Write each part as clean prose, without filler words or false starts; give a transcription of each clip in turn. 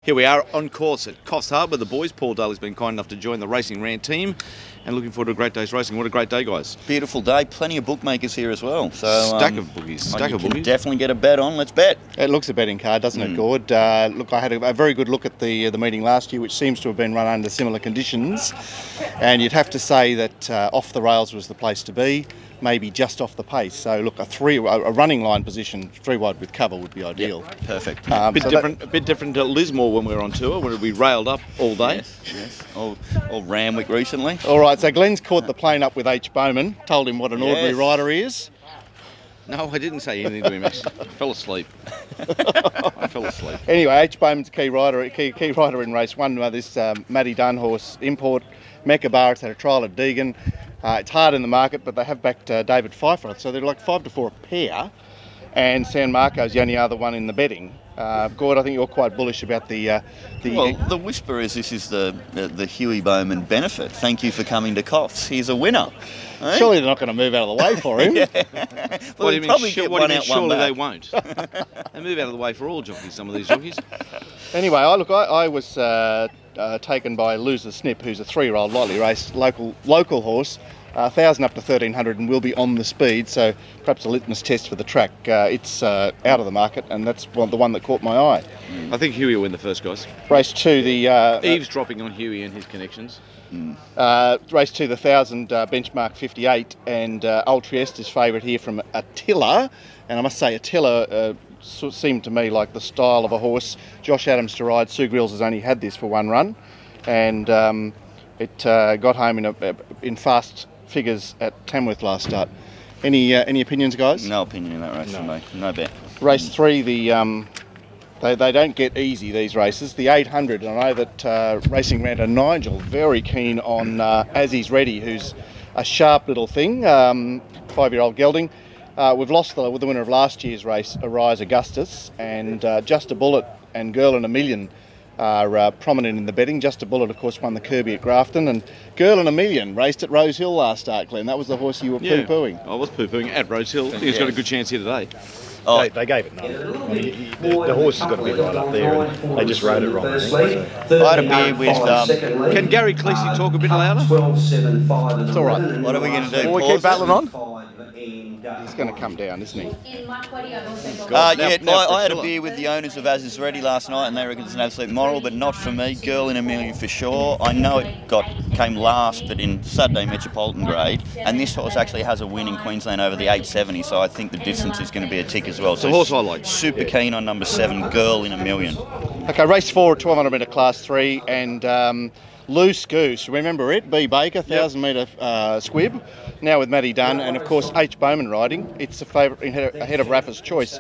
Here we are on course at Coffs Harbour. The boys, Paul Daly's been kind enough to join the RacingRant team, and looking forward to a great day's racing. What a great day, guys. Beautiful day. Plenty of bookmakers here as well. So Stack of bookies. Stack of bookies. Definitely get a bet on. Let's bet. It looks a betting card, doesn't it, Gord? Look, I had a very good look at the meeting last year, which seems to have been run under similar conditions. And you'd have to say that off the rails was the place to be, maybe just off the pace. So look, a running line position, 3 wide with cover would be ideal. Yep. Perfect. A bit different to Lismore when we were on tour, where we railed up all day. Yes. Or Ramwick recently. All right, so Glenn's caught the plane up with H. Bowman, told him what an ordinary rider he is. No, I didn't say anything to him. I fell asleep. I fell asleep. Anyway, H. Bowman's a key rider in race 1. This Matty Dunn horse, Import, Mecca Bar. It's had a trial at Deegan. It's hard in the market, but they have backed David Pfeiffer, so they're like 5 to 4 a pair. And San Marco's the only other one in the betting. Gord, I think you're quite bullish about the. Well, the whisper is this is the Huey Bowman benefit. Thank you for coming to Coffs. He's a winner. Eh? Surely they're not going to move out of the way for him. Well, they probably get one out, one surely back. they won't. They move out of the way for all jockeys, some of these jockeys. Anyway, I was taken by Loser Snip, who's a 3-year-old lightly raced local horse. 1,000 up to 1,300 and will be on the speed, so perhaps a litmus test for the track. It's out of the market, and that's the one that caught my eye. I think Huey will win the first, guys. Race 2, the... eavesdropping on Huey and his connections. Race 2, the 1,000 benchmark 58, and Ultriest is favourite here from Attila, and I must say Attila seemed to me like the style of a horse Josh Adams to ride. Sue Grills has only had this for 1 run, and it got home in fast figures at Tamworth last start. Any opinions, guys? No opinion in that race for me. No bet. Race 3, they don't get easy, these races. The 800, and I know that RacingRant and Nigel very keen on As He's Ready, who's a sharp little thing, 5-year-old gelding. We've lost the winner of last year's race, Arise Augustus, and Just a Bullet and Girl in a Million are prominent in the betting. Just a Bullet, of course, won the Kirby at Grafton, and Girl in a Million raced at Rose Hill last start, Glenn. That was the horse you were poo-pooing. I was pooing at Rose Hill. I think he's got a good chance here today. Oh. They gave it none. I mean, the horse has got a bit right up there, and they just rode it wrong. I had a beer with... Can Gary Cleese talk a bit louder? It's all right. What are we going to do? We keep battling on? He's going to come down, isn't he? I had a beer with the owners of As Is Ready last night, and they reckon it's an absolute moral, but not for me. Girl in a Million for sure. I know it came last, but in Saturday Metropolitan grade, and this horse actually has a win in Queensland over the 870, so I think the distance is going to be a tick as well. It's a horse I like. Super keen on number 7, Girl in a Million. Okay, race 4, 1,200 metre class 3, and Loose Goose, remember it? B. Baker, 1,000 metre squib, now with Matty Dunn, and of course H. Bowman riding. It's a favourite ahead of Rafa's Choice.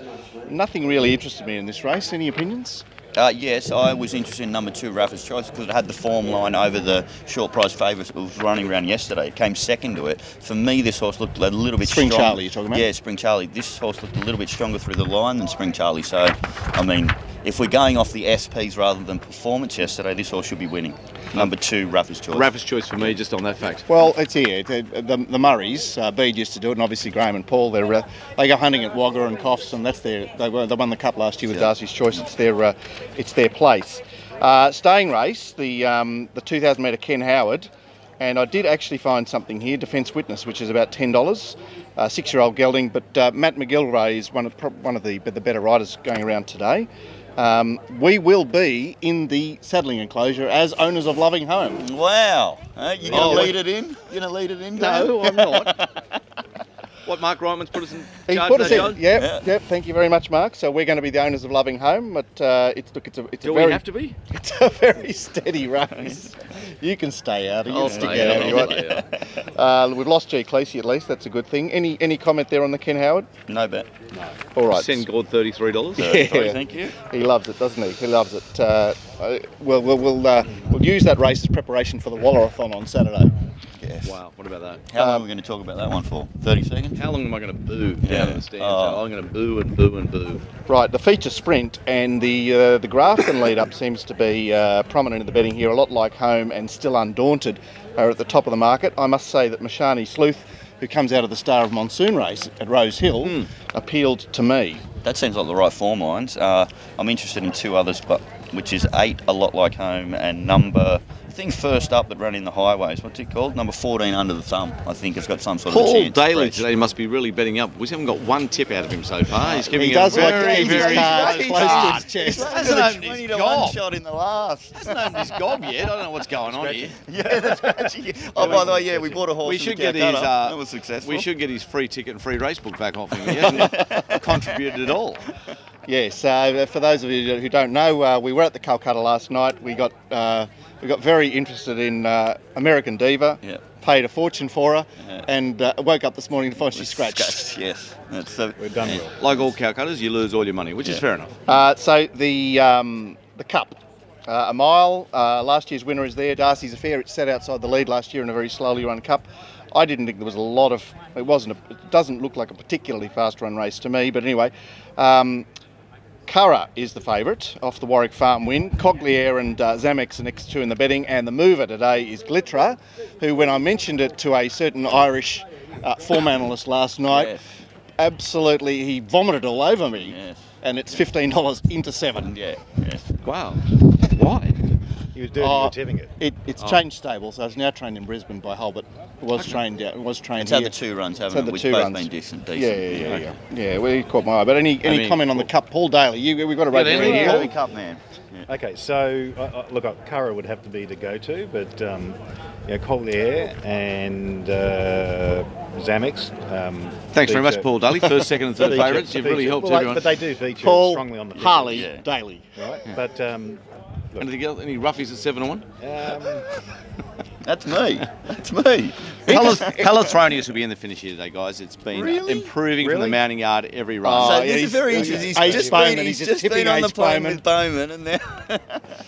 Nothing really interested me in this race. Any opinions? Yes, I was interested in number 2, Rafa's Choice, because it had the form line over the short price favourite. It was running around yesterday. It came second to it. For me, this horse looked a little bit Spring stronger. Charlie, you're talking about? Yeah, Spring Charlie. This horse looked a little bit stronger through the line than Spring Charlie. So, I mean, if we're going off the SPs rather than performance yesterday, this horse should be winning. Number 2, Rafa's Choice. Rafa's Choice for me, just on that fact. Well, it's here. The Murrays, Bede used to do it, and obviously Graham and Paul. They go hunting at Wagga and Coffs, and they won the Cup last year with Darcy's Choice. It's their place. Staying race, the 2,000 metre Ken Howard, and I did actually find something here, Defence Witness, which is about $10. 6-year-old gelding, but Matt McGilvray is one of the better riders going around today. We will be in the saddling enclosure as owners of Loving Home. Wow. You going to lead it in? You going to lead it in? No, I'm not. What, Mark Ryman's put us in He's charge put of us that, in. John? Yep. Thank you very much, Mark. So we're going to be the owners of Loving Home, but it's Do we have to be? It's a very steady race. You can stay out. You can stick out. We've lost G. Cleese at least. That's a good thing. Any comment there on the Ken Howard? No bet. No. All right. Send Gord $33. Yeah. Thank you. He loves it, doesn't he? He loves it. We'll use that race as preparation for the Wallarothon on Saturday. Yes. Wow, what about that? How long are we going to talk about that one for? 30 seconds? How long am I going to boo down in the stands? Oh. I'm going to boo and boo and boo. Right, the feature sprint and the Grafton lead-up seems to be prominent in the betting here, a lot like Home and Still Undaunted are at the top of the market. I must say that Mashani Sleuth, who comes out of the Star of Monsoon race at Rose Hill, appealed to me. That seems like the right form lines. I'm interested in 2 others, but which is 8 a lot like home, and number, I think first up that ran in the highways, what's it called? Number 14 under the thumb, I think has got some sort of a chance. Paul Daly today must be really betting up. We haven't got one tip out of him so far. He's giving he does a like very, very close to his chest. Hasn't opened his 20-1 gob. shot in the last. Hasn't opened his gob yet. I don't know what's going on here. Yeah, that's actually. Oh, by the way, yeah, we bought a horse. We should in the get his. Calcutta. That was successful. We should get his free ticket and free race book back off him. He hasn't contributed at all. Yes, for those of you who don't know, we were at the Calcutta last night. We got very interested in American Diva. Yep. Paid a fortune for her, and woke up this morning to find she scratched. Yes, that's We've done well. Like all Calcuttas, you lose all your money, which is fair enough. So the Cup, a mile. Last year's winner is there. Darcy's Affair. It sat outside the lead last year in a very slowly run Cup. I didn't think there was a lot of. It doesn't look like a particularly fast run race to me. But anyway. Curra is the favourite off the Warwick Farm win. Cogliere and Zamex are next two in the betting, and the mover today is Glittra, who, when I mentioned it to a certain Irish form analyst last night, absolutely he vomited all over me. Yes. And it's $15 into 7. Yeah. Yes. Wow. Why? He was doing it, tipping it. It's changed stables. So it's now trained in Brisbane by Hulbert. It was trained out. It was trained It's here. had the 2 runs, haven't it? Which both been decent. Yeah. Well, he caught my eye. But any comment on the Cup, Paul Daly? We've got to rate any here. Daly Cup man. Yeah. Okay, so look, Curra would have to be the go-to, but Cogliere and Zamex. Thanks very much, Paul Daly. First, second, and third favourites. You've really helped everyone. But they do feature Paul, strongly on the Harley, figures, Daly. right? But Anything else? Any roughies at 7 to 1? That's me. That's me. Calathroneus will be in the finish here today, guys. It's been improving from the mounting yard every run. So this is very interesting. He's just been on the plane with Bowman, and now there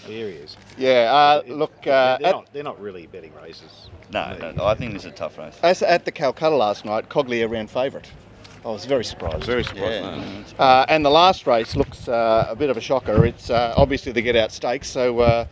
he is. Yeah. Look, they're not really betting races. No, I think this is a tough race. as at the Calcutta last night, Cogliere ran favourite. I was very surprised. Very surprised. Yeah. And the last race looks a bit of a shocker. It's obviously the Get Out Stakes. So,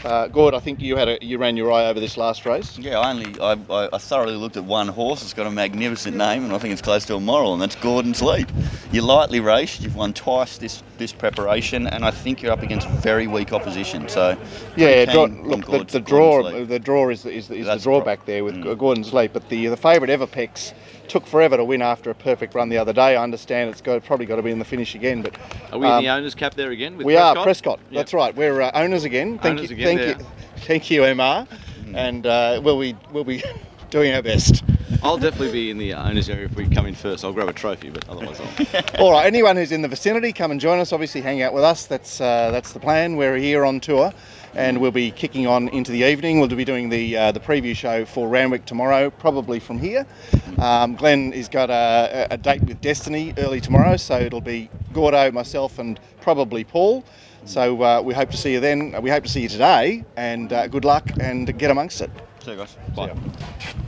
Gord, I think you ran your eye over this last race. Yeah, I thoroughly looked at one horse. It's got a magnificent name, and I think it's close to a moral, and that's Gordon's Leap. You're lightly raced. You've won twice this preparation, and I think you're up against very weak opposition. So yeah, look, the draw is the drawback there with Gordon's Leap, but the favourite Everpex took forever to win after a perfect run the other day. I understand it's probably got to be in the finish again. But are we in the owners' cap there again? With we Prescott? are Prescott. Yep. That's right. We're owners again. Thank you, MR. And we'll be doing our best. I'll definitely be in the owners area if we come in first. I'll grab a trophy, but otherwise I'll. All right. Anyone who's in the vicinity, come and join us. Obviously, hang out with us. That's the plan. We're here on tour. And we'll be kicking on into the evening. We'll be doing the preview show for Randwick tomorrow, probably from here. Glenn has got a date with Destiny early tomorrow, so it'll be Gordo, myself, and probably Paul. So we hope to see you then. We hope to see you today, and good luck and get amongst it. See you guys. Bye. See ya.